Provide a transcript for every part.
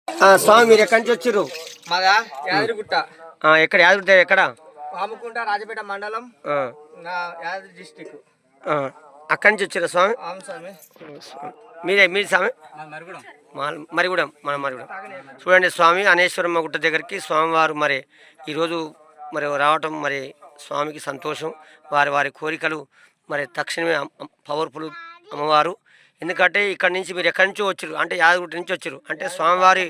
స్వామి మీరు ఎక్కడి నుంచి వచ్చారు? మాదా యాదగిరిగుట్ట. ఎక్కడ యాదగిరి ఎక్కడ? పాముకుంట రాజపేట మండలం, యాదగిరి డిస్టిక్. అక్కడి నుంచి వచ్చారా స్వామి? అవును స్వామి. మీది స్వామి మరిగూడెం మన మరిగూడెం. చూడండి స్వామి అనేశ్వరమ్మ గుట్ట దగ్గరికి స్వామివారు మరి ఈరోజు మరి రావటం మరి స్వామికి సంతోషం. వారి వారి కోరికలు మరి తక్షణమే పవర్ఫుల్ అమ్మవారు. ఎందుకంటే ఇక్కడ నుంచి మీరు ఎక్కడి నుంచో వచ్చారు అంటే యాదగిరి నుంచి వచ్చారు అంటే స్వామివారి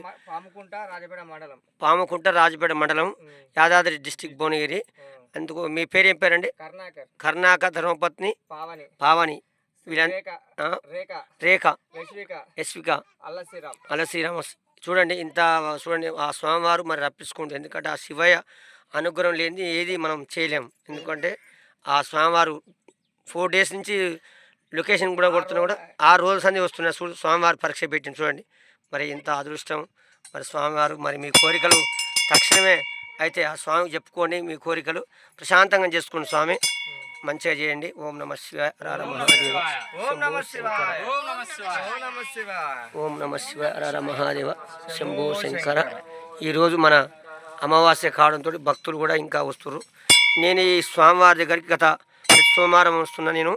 పాముకుంట రాజపేట మండలం యాదాద్రి డిస్టిక్ భువనగిరి. అందుకు మీ పేరు ఏం పేరండి? కర్ణాక ధర్మపత్ని పావని రేఖ యశ్విక అలశ్రీరామ. చూడండి ఇంత చూడండి ఆ స్వామివారు మరి రప్పించుకుంటారు. ఎందుకంటే ఆ శివయ్య అనుగ్రహం లేనిది ఏది మనం చేయలేం. ఎందుకంటే ఆ స్వామివారు 4 days నుంచి లొకేషన్ కూడా కొడుతున్నా కూడా 6 రోజుల సంది వస్తున్నా స్వామివారు పరీక్ష పెట్టింది. చూడండి మరి ఇంత అదృష్టం మరి స్వామివారు మరి మీ కోరికలు తక్షణమే అయితే ఆ స్వామికి చెప్పుకోండి. మీ కోరికలు ప్రశాంతంగా చేసుకోండి. స్వామి మంచిగా చేయండి. ఓం నమ శివాయ హర మహాదేవ. ఓం నమ శివాయ హర మహాదేవ శంభో శంకర. ఈరోజు మన అమావాస్య కావడంతో భక్తులు కూడా ఇంకా వస్తున్నారు. నేను ఈ స్వామివారి దగ్గరికి గత సోమవారం వస్తున్నా నేను.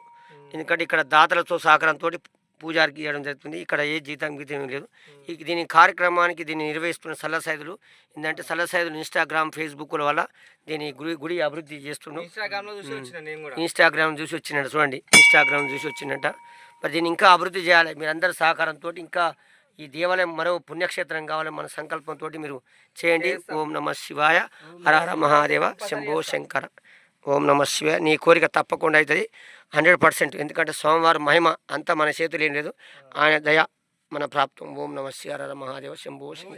ఎందుకంటే ఇక్కడ దాతలతో సహకారంతో పూజారికి చేయడం జరుగుతుంది. ఇక్కడ ఏ జీతం గీతం లేదు. దీని కార్యక్రమానికి దీన్ని నిర్వహిస్తున్న సల్లసైదులు ఏంటంటే సల్లసైదులు ఇన్స్టాగ్రామ్ ఫేస్బుక్ల వల్ల దీని గుడి అభివృద్ధి చేస్తున్నాం. ఇన్స్టాగ్రామ్ చూసి వచ్చినట్టు చూడండి, ఇన్స్టాగ్రామ్ చూసి వచ్చినట్ట. మరి దీన్ని ఇంకా అభివృద్ధి చేయాలి మీరందరి సహకారంతో. ఇంకా ఈ దేవాలయం మరో పుణ్యక్షేత్రం కావాలని మన సంకల్పంతో మీరు చేయండి. ఓం నమ శివాయ హర హర మహాదేవ శంభో శంకర. ఓం నమ శివాయ. నీ కోరిక తప్పకుండా అవుతుంది 100%. ఎందుకంటే సోమవారం మహిమ అంతా మన చేతులు ఏం లేదు, ఆయన దయ మన ప్రాప్తం. ఓం నమ శివాయ హర హర మహాదేవ శంభో శంకర.